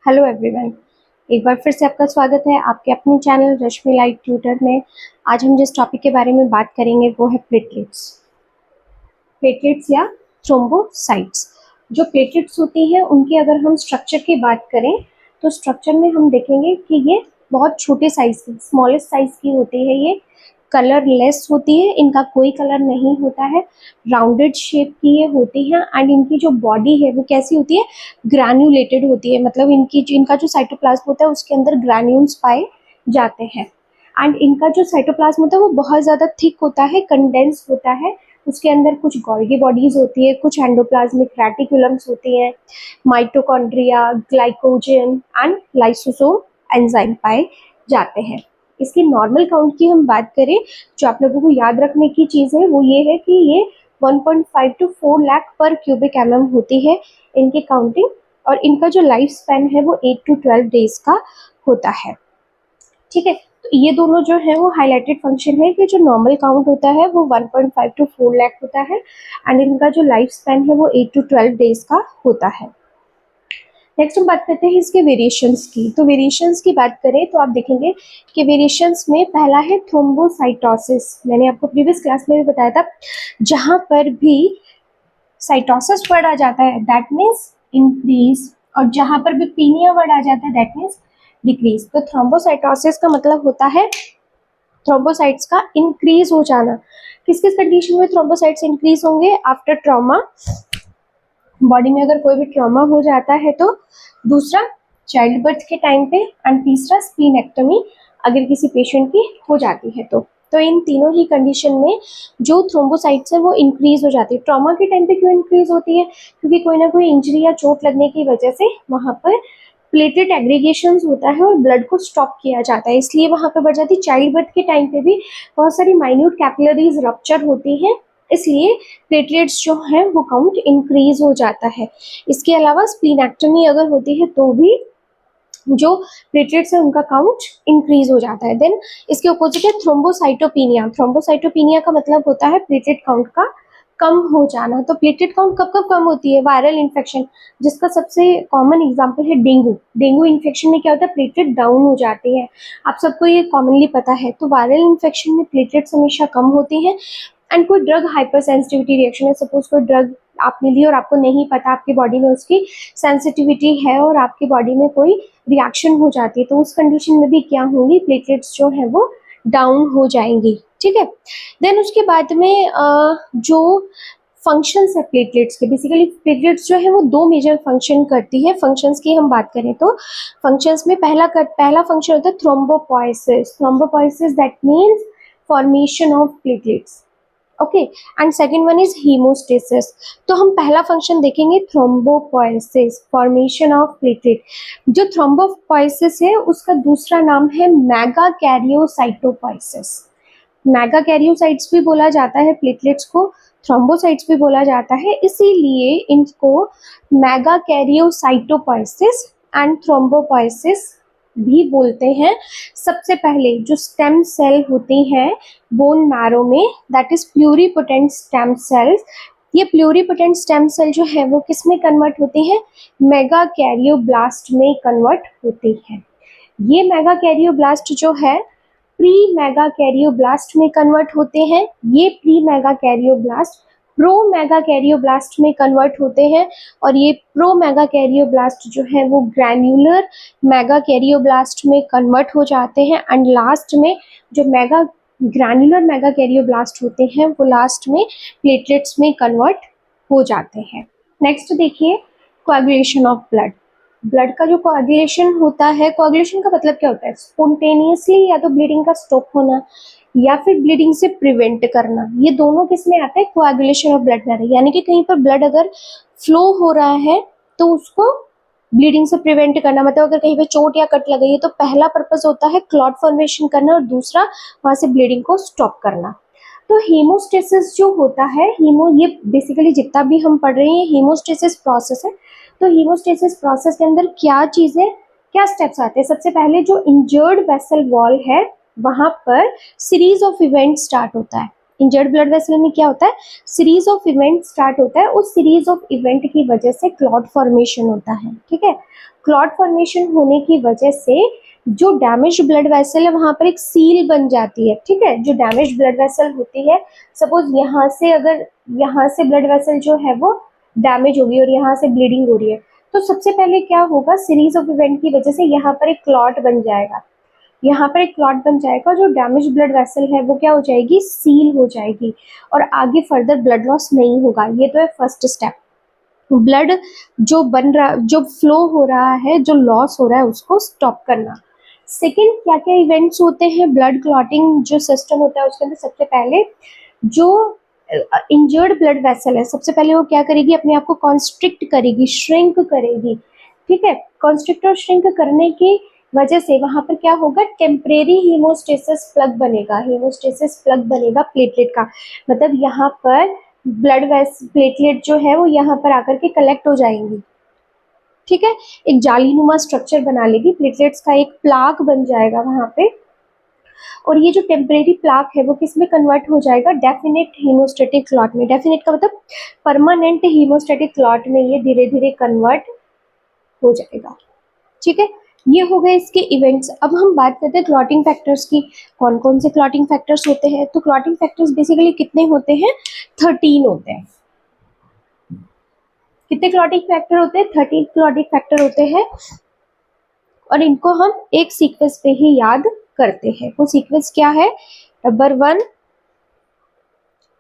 Hello everyone, एक बार फिर से आपका स्वागत है आपके अपने चैनल रश्मि लाइट ट्यूटर में। आज हम जिस टॉपिक के बारे में बात करेंगे वो है प्लेटलेट्स या थ्रोम्बोसाइट्स। जो प्लेटलेट्स होती हैं उनकी अगर हम स्ट्रक्चर की बात करें तो स्ट्रक्चर में हम देखेंगे कि ये बहुत छोटे साइज की, स्मॉलेस्ट साइज की होती है। ये कलरलेस होती है, इनका कोई कलर नहीं होता है, राउंडेड शेप की ये होती है एंड इनकी जो बॉडी है वो कैसी होती है, ग्रैन्युलेटेड होती है। मतलब इनका जो साइटोप्लाज्म होता है उसके अंदर ग्रैन्यूल्स पाए जाते हैं एंड इनका जो साइटोप्लाज्म होता है वो बहुत ज़्यादा थिक होता है, कंडेंस होता है। उसके अंदर कुछ गोल्गी बॉडीज होती है, कुछ एंडोप्लाज्मिक रेटिकुलम्स होती हैं, mitochondria, glycogen and lysosome enzyme पाए जाते हैं। इसकी नॉर्मल काउंट की हम बात करें, जो आप लोगों को याद रखने की चीज़ है वो ये है कि ये 1.5 to 4 लाख पर क्यूबिक एमएम होती है इनकी काउंटिंग, और इनका जो लाइफ स्पैन है वो 8 to 12 डेज का होता है। ठीक है, तो ये दोनों जो है वो हाईलाइटेड फंक्शन है कि जो नॉर्मल काउंट होता है वो 1.5 to 4 लाख होता है एंड इनका जो लाइफ स्पैन है वो 8 to 12 डेज का होता है। नेक्स्ट हम बात करते हैं इसके वेरिएशंस की। तो वेरिएशंस की बात करें तो आप देखेंगे कि वेरिएशंस में पहला है थ्रोम्बोसाइटोसिस। मैंने आपको प्रीवियस क्लास में भी बताया था, जहां पर भी साइटोसिस वर्ड आ जाता है दैट मीन्स इंक्रीज, और जहां पर भी पीनिया वर्ड आ जाता है दैट मीन्स डिक्रीज। तो थ्रोम्बोसाइटोसिस का मतलब होता है थ्रोम्बोसाइट्स का इंक्रीज हो जाना। किस किस कंडीशन में थ्रोम्बोसाइट्स इंक्रीज होंगे? आफ्टर ट्रॉमा, बॉडी में अगर कोई भी ट्रॉमा हो जाता है तो, दूसरा चाइल्ड बर्थ के टाइम पे, एंड तीसरा स्प्लीनेक्टमी अगर किसी पेशेंट की हो जाती है तो इन तीनों ही कंडीशन में जो थ्रोम्बोसाइट्स है वो इंक्रीज हो जाती है। ट्रॉमा के टाइम पे क्यों इंक्रीज होती है? क्योंकि कोई ना कोई इंजरी या चोट लगने की वजह से वहां पर प्लेटलेट एग्रीगेशंस होता है और ब्लड को स्टॉप किया जाता है, इसलिए वहां पर बढ़ जाती है। चाइल्ड बर्थ के टाइम पे भी बहुत सारी माइन्यूट कैपिलरीज रप्चर होती हैं, इसलिए प्लेटलेट्स जो हैं वो काउंट इंक्रीज हो जाता है। इसके अलावा स्प्लीनेक्टमी अगर होती है तो भी जो प्लेटलेट्स है उनका काउंट इंक्रीज हो जाता है। देन इसके अपोजिट है थ्रोम्बोसाइटोपिनिया। थ्रोम्बोसाइटोपिनिया का मतलब होता है प्लेटलेट काउंट का कम हो जाना। तो प्लेटलेट काउंट कब कब कम होती है? वायरल इन्फेक्शन, जिसका सबसे कॉमन एग्जांपल है डेंगू। डेंगू इन्फेक्शन में क्या होता है, प्लेटलेट डाउन हो जाती है, आप सबको ये कॉमनली पता है। तो वायरल इन्फेक्शन में प्लेटलेट्स हमेशा कम होती हैं। एंड कोई ड्रग हाइपर सेंसिटिविटी रिएक्शन है, सपोज कोई ड्रग आपने ली और आपको नहीं पता आपकी बॉडी में उसकी सेंसिटिविटी है और आपकी बॉडी में कोई रिएक्शन हो जाती है, तो उस कंडीशन में भी क्या होंगी, प्लेटलेट्स जो है वो डाउन हो जाएंगी। ठीक है, देन उसके बाद में जो फंक्शंस है प्लेटलेट्स के, बेसिकली प्लेटलेट्स जो है वो दो मेजर फंक्शन करती है। फंक्शंस की हम बात करें तो फंक्शंस में पहला फंक्शन होता है thrombopoiesis. Thrombopoiesis that means formation of platelets, okay, and second one is haemostasis. तो हम पहला फंक्शन देखेंगे थ्रोम्बोपोइसिस, फॉर्मेशन ऑफ प्लेटलेट। जो थ्रोम्बोपोइसिस है उसका दूसरा नाम है मेगाकैरियोसाइटोपोइसिस। मेगाकैरियोसाइट्स भी बोला जाता है प्लेटलेट्स को, थ्रोम्बोसाइट्स भी बोला जाता है, इसीलिए इनको मेगाकैरियोसाइटोपोइसिस एंड थ्रोम्बोपोइसिस भी बोलते हैं। सबसे पहले जो स्टेम सेल होती हैं बोन मैरो में, that is pluripotent stem cells. ये प्लूरिपोटेंट स्टेम सेल जो है वो किस में कन्वर्ट होती हैं? मेगाकैरियोब्लास्ट में कन्वर्ट होती हैं। ये मेगाकैरियोब्लास्ट जो है प्री मेगाकैरियोब्लास्ट में कन्वर्ट होते हैं, ये प्री मेगाकैरियोब्लास्ट प्रो मेगाकैरियोब्लास्ट में कन्वर्ट होते हैं, और ये प्रो मेगाकैरियोब्लास्ट जो है वो ग्रैन्युलर मेगाकैरियोब्लास्ट में कन्वर्ट हो जाते हैं, एंड लास्ट में जो ग्रैन्युलर मेगाकैरियोब्लास्ट होते हैं वो लास्ट में प्लेटलेट्स में कन्वर्ट हो जाते हैं। नेक्स्ट देखिए, कोआगुलेशन ऑफ ब्लड। ब्लड का जो कोआगुलेशन होता है, कोआगुलेशन का मतलब क्या होता है? स्पोंटेनियसली या तो ब्लीडिंग का स्टॉप होना या फिर ब्लीडिंग से प्रिवेंट करना, ये दोनों किस में आता है? कोआगुलेशन ऑफ ब्लड में आता है। यानी कि कहीं पर ब्लड अगर फ्लो हो रहा है तो उसको ब्लीडिंग से प्रिवेंट करना, मतलब अगर कहीं पे चोट या कट लगी है तो पहला पर्पस होता है क्लॉट फॉर्मेशन करना और दूसरा वहां से ब्लीडिंग को स्टॉप करना। तो हीमोस्टेसिस जो होता है, ये बेसिकली जितना भी हम पढ़ रहे हैं हीमोस्टेसिस प्रोसेस है। तो हीमोस्टेसिस प्रोसेस के अंदर क्या चीजें, क्या स्टेप्स आते हैं? सबसे पहले जो इंजर्ड वेसल वॉल है वहां पर सीरीज ऑफ इवेंट स्टार्ट होता है। इंजर्ड ब्लड वेसल में क्या होता है, सीरीज ऑफ इवेंट स्टार्ट होता है, उस सीरीज ऑफ इवेंट की वजह से क्लॉट फॉर्मेशन होता है। ठीक है, क्लॉट फॉर्मेशन होने की वजह से जो डैमेज ब्लड वेसल है वहां पर एक सील बन जाती है। ठीक है, जो डैमेज ब्लड वेसल होती है, सपोज यहाँ से अगर यहाँ से ब्लड वेसल जो है वो डैमेज होगी और यहाँ से ब्लीडिंग हो रही है, तो सबसे पहले क्या होगा, सीरीज ऑफ इवेंट की वजह से यहाँ पर एक क्लॉट बन जाएगा, यहाँ पर एक क्लॉट बन जाएगा, जो डैमेज ब्लड वेसल है वो क्या हो जाएगी, सील हो जाएगी और आगे फर्दर ब्लड लॉस नहीं होगा। ये तो है फर्स्ट स्टेप, ब्लड जो बन रहा, जो फ्लो हो रहा है, जो लॉस हो रहा है उसको स्टॉप करना। सेकेंड, क्या क्या इवेंट्स होते हैं ब्लड क्लॉटिंग जो सिस्टम होता है उसके अंदर, सबसे पहले जो इंजर्ड ब्लड वेसल है, सबसे पहले वो क्या करेगी, अपने आप को कॉन्स्ट्रिक्ट करेगी, श्रिंक करेगी। ठीक है, कॉन्स्ट्रिक्ट और श्रिंक करने की वजह से वहां पर क्या होगा, टेम्परेरी हीमोस्टेसिस प्लग बनेगा, हीमोस्टेसिस प्लग बनेगा प्लेटलेट का, मतलब यहाँ पर ब्लड प्लेटलेट जो है वो यहाँ पर आकर के कलेक्ट हो जाएंगी। ठीक है, एक जालीनुमा स्ट्रक्चर बना लेगी, प्लेटलेट्स का एक प्लाक बन जाएगा वहां पे, और ये जो टेम्परेरी प्लाक है वो किस में कन्वर्ट हो जाएगा, डेफिनेट हीमोस्टेटिक क्लॉट में। डेफिनेट का मतलब परमानेंट हीमोस्टेटिक क्लॉट में ये धीरे धीरे कन्वर्ट हो जाएगा। ठीक है, ये हो गए इसके इवेंट्स। अब हम बात करते हैं क्लॉटिंग फैक्टर्स की, कौन कौन से क्लॉटिंग फैक्टर्स होते हैं। तो क्लॉटिंग फैक्टर्स बेसिकली कितने होते हैं, 13 होते हैं। कितने क्लॉटिंग फैक्टर होते हैं, 13 क्लॉटिंग फैक्टर होते हैं, और इनको हम एक सीक्वेंस पे ही याद करते हैं। वो सीक्वेंस क्या है, number 1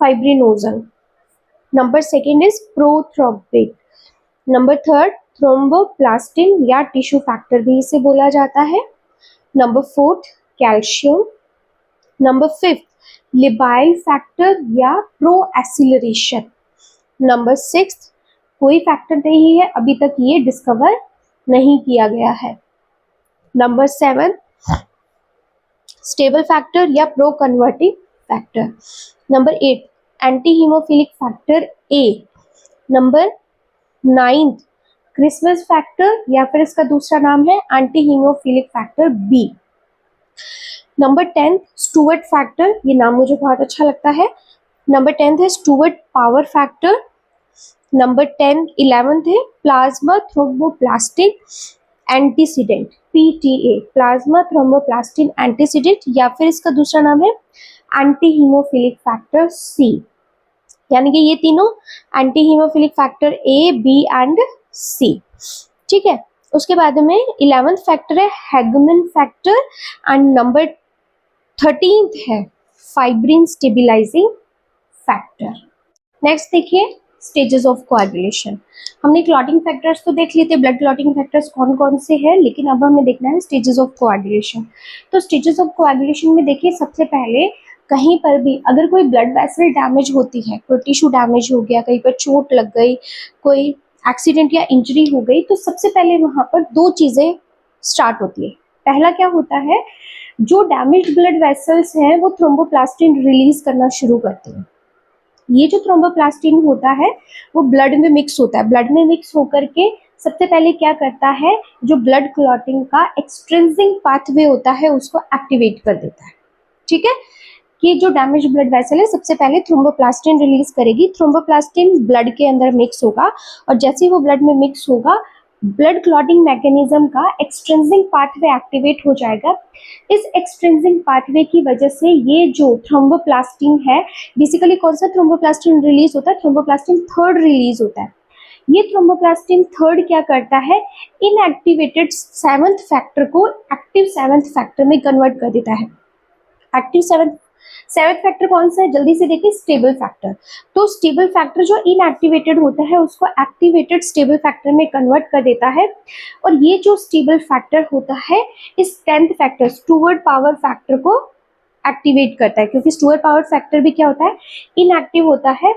fibrinogen, number second is prothrombin, number third thromboplastin या टिश्यू फैक्टर भी इसे बोला जाता है, नंबर 4 कैल्शियम, नंबर 5 लिबाइल फैक्टर या प्रो एसिलरेशन, नंबर 6 कोई फैक्टर नहीं है, अभी तक ये डिस्कवर नहीं किया गया है, नंबर 7 स्टेबल फैक्टर या pro converting factor, number 8 anti haemophilic factor A, number 9 Christmas factor या फिर इसका दूसरा नाम है anti haemophilic factor B, number 10 Stuart factor, ये नाम मुझे बहुत अच्छा लगता है, नंबर 10 है Stuart power factor, number 11th है plasma thromboplastin antecedent PTA, plasma thromboplastin antecedent या फिर इसका दूसरा नाम है एंटी हीमोफिलिक फैक्टर C, यानी कि ये तीनों anti haemophilic factor A, B and C। ठीक है, उसके बाद में 11th फैक्टर है हैगमन फैक्टर एंड नंबर 13th है फाइब्रिन स्टेबिलाइजिंग फैक्टर। नेक्स्ट देखिए स्टेजेस ऑफ कोएगुलेशन। हमने क्लॉटिंग फैक्टर्स तो देख लिए थे, ब्लड क्लॉटिंग फैक्टर्स कौन कौन से हैं, लेकिन अब हमें देखना है स्टेजेस ऑफ कोएगुलेशन। तो स्टेजेस ऑफ कोएगुलेशन में देखिए, सबसे पहले कहीं पर भी अगर कोई ब्लड वेसल डैमेज होती है, कोई टिश्यू डैमेज हो गया, कहीं पर चोट लग गई, कोई एक्सीडेंट या इंजरी हो गई, तो सबसे पहले वहां पर दो चीजें स्टार्ट होती है। पहला क्या होता है, जो डैमेज ब्लड वेसल्स हैं वो थ्रोम्बोप्लास्टिन रिलीज करना शुरू करते हैं। ये जो थ्रोम्बोप्लास्टिन होता है वो ब्लड में मिक्स होता है, ब्लड में मिक्स होकर के सबसे पहले क्या करता है, जो ब्लड क्लॉटिंग का एक्सट्रिंसिक पाथवे होता है उसको एक्टिवेट कर देता है। ठीक है, कि जो डैमेज ब्लड वेसल है सबसे पहले थ्रोम्बोप्लास्टिन रिलीज करेगी, थ्रोम्बोप्लास्टिन ब्लड के अंदर मिक्स होगा और जैसे ही वो ब्लड में मिक्स होगा ब्लड क्लॉटिंग मैकेनिज्म का एक्सट्रिंसिक पाथवे एक्टिवेट हो जाएगा। इस एक्सट्रिंसिक पाथवे की वजह से ये जो थ्रोम्बोप्लास्टिन है, बेसिकली कौन सा थ्रोम्बोप्लास्टिन रिलीज होता है, थ्रोम्बोप्लास्टिन थर्ड रिलीज होता है। ये थ्रोम्बोप्लास्टिन थर्ड क्या करता है, इनएक्टिवेटेड 7th फैक्टर को एक्टिव 7th फैक्टर में कन्वर्ट कर देता है। एक्टिव 7th फैक्टर कौन सा है, जल्दी से देखिए, स्टेबल फैक्टर। तो स्टेबल फैक्टर जो इनएक्टिवेटेड होता है उसको एक्टिवेटेड स्टेबल फैक्टर में कन्वर्ट कर देता है, और ये जो स्टेबल फैक्टर होता है इस 10th factor Stuart power factor को एक्टिवेट करता है, क्योंकि स्टुअर्ट पावर फैक्टर भी क्या होता है, इनएक्टिव होता है।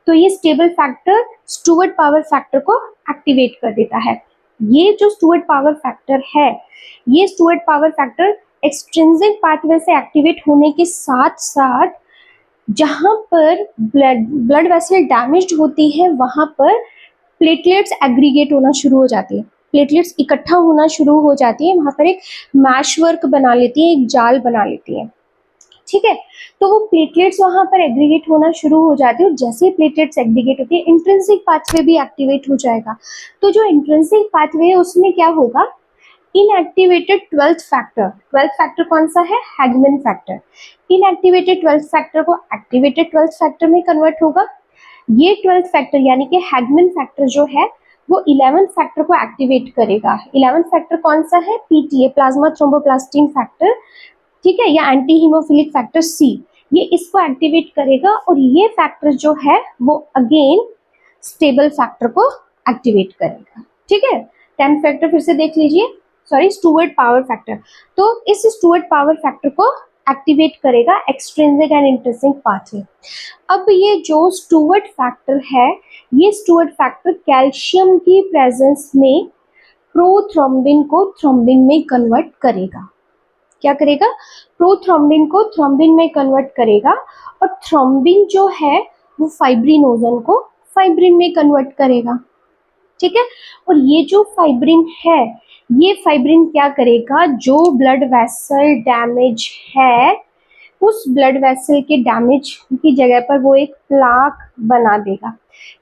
तो ये stable factor Stuart power factor को एक्टिवेट कर देता है। ये जो स्टुअर्ट पावर फैक्टर है, ये Stuart power factor extrinsic pathway से एक्टिवेट होने के साथ साथ जहां पर ब्लड वेसल डैमेज्ड होती है वहां पर प्लेटलेट्स एग्रीगेट होना शुरू हो जाती है, प्लेटलेट्स इकट्ठा होना शुरू हो जाती है, वहां पर एक मैश वर्क बना लेती है, एक जाल बना लेती है। ठीक है। तो वो प्लेटलेट्स वहां पर एग्रीगेट होना शुरू हो जाती है और जैसे ही प्लेटलेट्स एग्रीगेट होती है इंट्रिंसिक पाथवे भी एक्टिवेट हो जाएगा। तो जो इंट्रिंसिक पाथवे है उसमें क्या होगा, इनएक्टिवेटेड 12th फैक्टर कौन सा है, Hageman factor. Inactivated 12th factor को एक्टिवेटेड 12th फैक्टर में कन्वर्ट होगा। ये 12th फैक्टर यानी कि हैगमैन फैक्टर जो है वो 11th फैक्टर को एक्टिवेट करेगा। 11th फैक्टर कौन सा है, पीटीए, प्लाज्मा थ्रोम्बोप्लास्टिन फैक्टर, ठीक है, या एंटी हीमोफिलिक फैक्टर सी, ये इसको एक्टिवेट करेगा और ये फैक्टर जो है वो अगेन स्टेबल फैक्टर को एक्टिवेट करेगा। ठीक है, 10th फैक्टर फिर से देख लीजिए, सॉरी स्टुअर्ट पावर फैक्टर। तो इस स्टुअर्ट पावर फैक्टर को एक्टिवेट करेगा एक्सट्रिंसिक एंड इंट्रिंसिक पाथवे। अब ये जो स्टुअर्ट फैक्टर है, ये स्टुअर्ट फैक्टर कैल्शियम की प्रेजेंस में प्रोथ्रोम्बिन को थ्रोम्बिन में कन्वर्ट करेगा। क्या करेगा, प्रोथ्रोम्बिन को थ्रोम्बिन में कन्वर्ट करेगा और थ्रोम्बिन जो है वो फाइब्रिनोजन को फाइब्रिन में कन्वर्ट करेगा। ठीक है, और ये जो फाइब्रिन है, ये फाइब्रिन क्या करेगा, जो ब्लड वेसल डैमेज है उस ब्लड वेसल के डैमेज की जगह पर वो एक प्लाक बना देगा।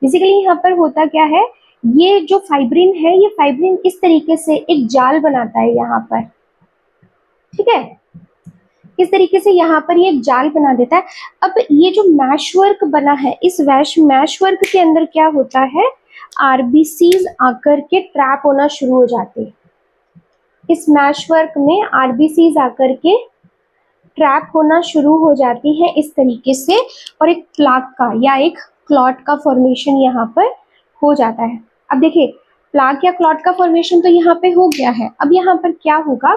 बेसिकली यहाँ पर होता क्या है, ये जो फाइब्रिन है, ये फाइब्रिन इस तरीके से एक जाल बनाता है यहाँ पर, ठीक है, इस तरीके से यहाँ पर ये एक जाल बना देता है। अब ये जो मैश वर्क बना है, इस मैश वर्क के अंदर क्या होता है, आरबीसीज आकर के ट्रैप होना शुरू हो जाते हैं। इस मैश वर्क में आरबीसीज आकर के ट्रैप होना शुरू हो जाती है इस तरीके से, और एक प्लाक का या एक क्लॉट का फॉर्मेशन यहाँ पर हो जाता है। अब देखिए, प्लाक या क्लॉट का फॉर्मेशन तो यहाँ पे हो गया है। अब यहाँ पर क्या होगा,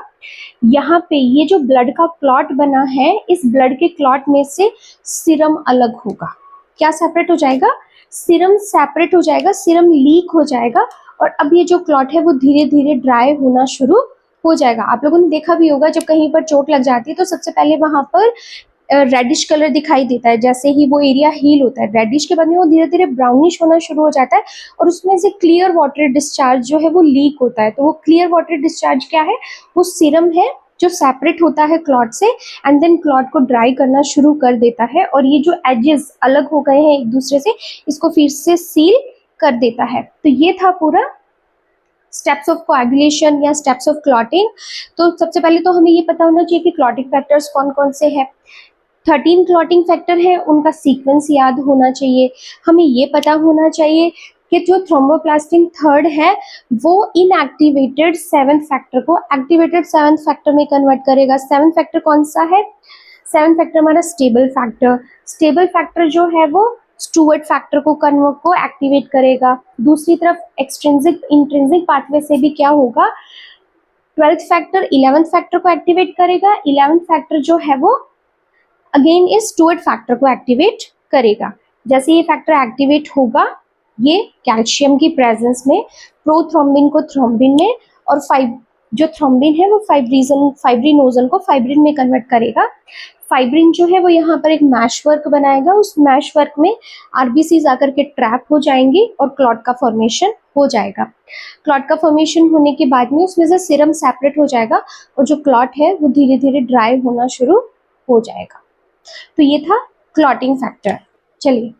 यहाँ पे ये जो ब्लड का क्लॉट बना है, इस ब्लड के क्लॉट में से सीरम अलग होगा। क्या सेपरेट हो जाएगा, सीरम सेपरेट हो जाएगा, सीरम लीक हो जाएगा और अब ये जो क्लॉट है वो धीरे धीरे ड्राई होना शुरू हो जाएगा। आप लोगों ने देखा भी होगा, जब कहीं पर चोट लग जाती है तो सबसे पहले वहां पर रेडिश कलर दिखाई देता है। जैसे ही वो एरिया हील होता है, रेडिश के बाद में वो धीरे धीरे ब्राउनिश होना शुरू हो जाता है और उसमें से क्लियर वाटर डिस्चार्ज जो है वो लीक होता है। तो वो क्लियर वाटर डिस्चार्ज क्या है, वो सीरम है जो सेपरेट होता है क्लॉट से एंड देन क्लॉट को ड्राई करना शुरू कर देता है और ये जो एजेस अलग हो गए हैं एक दूसरे से, इसको फिर से सील कर देता है। तो ये था पूरा स्टेप्स ऑफ कोएगुलेशन या स्टेप्स ऑफ क्लॉटिंग। तो सबसे पहले तो हमें ये पता होना चाहिए कि क्लॉटिंग फैक्टर्स कौन कौन से हैं। 13 क्लॉटिंग फैक्टर है, उनका सीक्वेंस याद होना चाहिए। हमें ये पता होना चाहिए कि जो थ्रोम्बोप्लास्टिन थर्ड है वो इनएक्टिवेटेड 7th फैक्टर को एक्टिवेटेड 7th फैक्टर में कन्वर्ट करेगा। 7th फैक्टर कौन सा है, 7th फैक्टर हमारा स्टेबल फैक्टर। स्टेबल फैक्टर जो है वो स्टुअर्ट फैक्टर को एक्टिवेट करेगा। दूसरी तरफ एक्सट्रिंसिक इंट्रिंसिक पाथवे से भी क्या होगा, 12th फैक्टर 11th फैक्टर को एक्टिवेट करेगा। 11th फैक्टर जो है वो अगेन इस स्टुअर्ट फैक्टर को एक्टिवेट करेगा। जैसे ये फैक्टर एक्टिवेट होगा, ये कैल्शियम की प्रेजेंस में प्रोथ्रोम्बिन को थ्रोम्बिन में और जो थ्रोम्बिन है वो फाइब्रिनोजन को फाइब्रिन में कन्वर्ट करेगा। फाइब्रिन जो है वो यहाँ पर एक मैश वर्क बनाएगा, उस मैश वर्क में आरबीसीज आकर के ट्रैप हो जाएंगे और क्लॉट का फॉर्मेशन हो जाएगा। क्लॉट का फॉर्मेशन होने के बाद में उसमें से सीरम सेपरेट हो जाएगा और जो क्लॉट है वो धीरे धीरे ड्राई होना शुरू हो जाएगा। तो ये था क्लॉटिंग फैक्टर। चलिए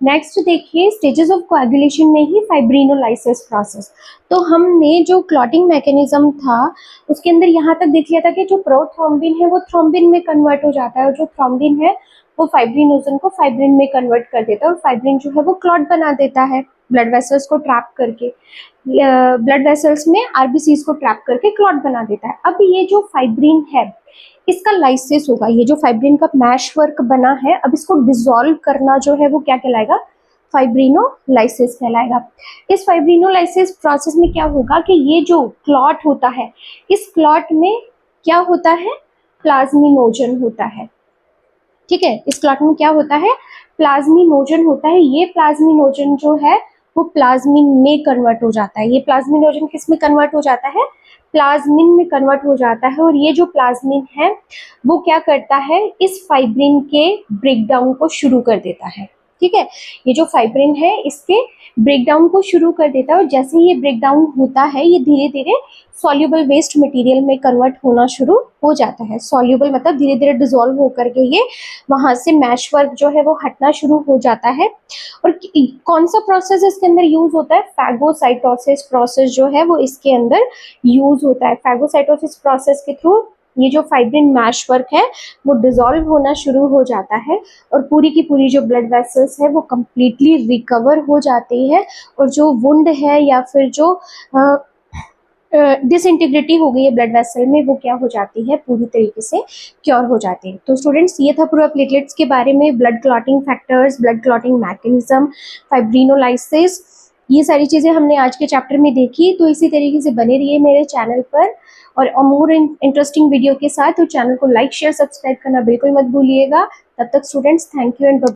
नेक्स्ट देखिए, स्टेजेस ऑफ कोएगुलेशन में ही फाइब्रिनोलाइसिस प्रोसेस। तो हमने जो क्लॉटिंग मैकेनिज्म था उसके अंदर यहाँ तक देख लिया था कि जो प्रोथ्रोम्बिन है वो थ्रोम्बिन में कन्वर्ट हो जाता है और जो थ्रोम्बिन है वो फाइब्रिनोजन को फाइब्रिन में कन्वर्ट कर देता है और फाइब्रिन जो है वो क्लॉट बना देता है ब्लड वेसल्स को ट्रैप करके, ब्लड वेसल्स में आरबीसीज को ट्रैप करके क्लॉट बना देता है। अब ये जो फाइब्रिन है इसका लाइसिस होगा, ये जो फाइब्रिन का मैश वर्क बना है अब इसको डिसॉल्व करना जो है वो क्या कहलाएगा, फाइब्रिनोलाइसिस कहलाएगा। इस फाइब्रिनोलाइसिस प्रोसेस में क्या होगा कि ये जो क्लॉट होता है, इस क्लॉट में क्या होता है, प्लाज्मिनोजन होता है। ठीक है, इस क्लॉट में क्या होता है, प्लाज्मिनोजन होता है। ये प्लाज्मिनोजन जो है वो प्लाज्मिन में कन्वर्ट हो जाता है। ये प्लाज्मिनोजन किस में कन्वर्ट हो जाता है, प्लाज्मिन में कन्वर्ट हो जाता है और ये जो प्लाज्मिन है वो क्या करता है, इस फाइब्रिन के ब्रेकडाउन को शुरू कर देता है। ठीक है। ये जो फाइब्रिन है इसके ब्रेकडाउन को शुरू कर देता है और जैसे ही ये ब्रेकडाउन होता है ये धीरे धीरे सॉल्युबल वेस्ट मटेरियल में कन्वर्ट होना शुरू हो जाता है। सॉल्युबल मतलब धीरे धीरे डिसॉल्व होकर के ये वहां से मैश वर्क जो है वो हटना शुरू हो जाता है। और कौन सा प्रोसेस इसके अंदर यूज होता है? फैगोसाइटोसिस प्रोसेस जो है वो इसके अंदर यूज होता है। फैगोसाइटोसिस प्रोसेस के थ्रू ये जो फाइब्रिन मैश वर्क है वो डिसॉल्व होना शुरू हो जाता है और पूरी की पूरी जो ब्लड वेसल्स है वो कंप्लीटली रिकवर हो जाती है और जो वुंड है या फिर जो डिसइंटीग्रिटी हो गई है ब्लड वेसल में वो क्या हो जाती है, पूरी तरीके से क्योर हो जाती है। तो स्टूडेंट्स ये था पूरा प्लेटलेट्स के बारे में, blood clotting factors, blood clotting mechanism, fibrinolysis, ये सारी चीज़ें हमने आज के चैप्टर में देखी। तो इसी तरीके से बने रहिए मेरे चैनल पर और मोर इंटरेस्टिंग वीडियो के साथ। तो चैनल को लाइक शेयर सब्सक्राइब करना बिल्कुल मत भूलिएगा। तब तक स्टूडेंट्स थैंक यू एंड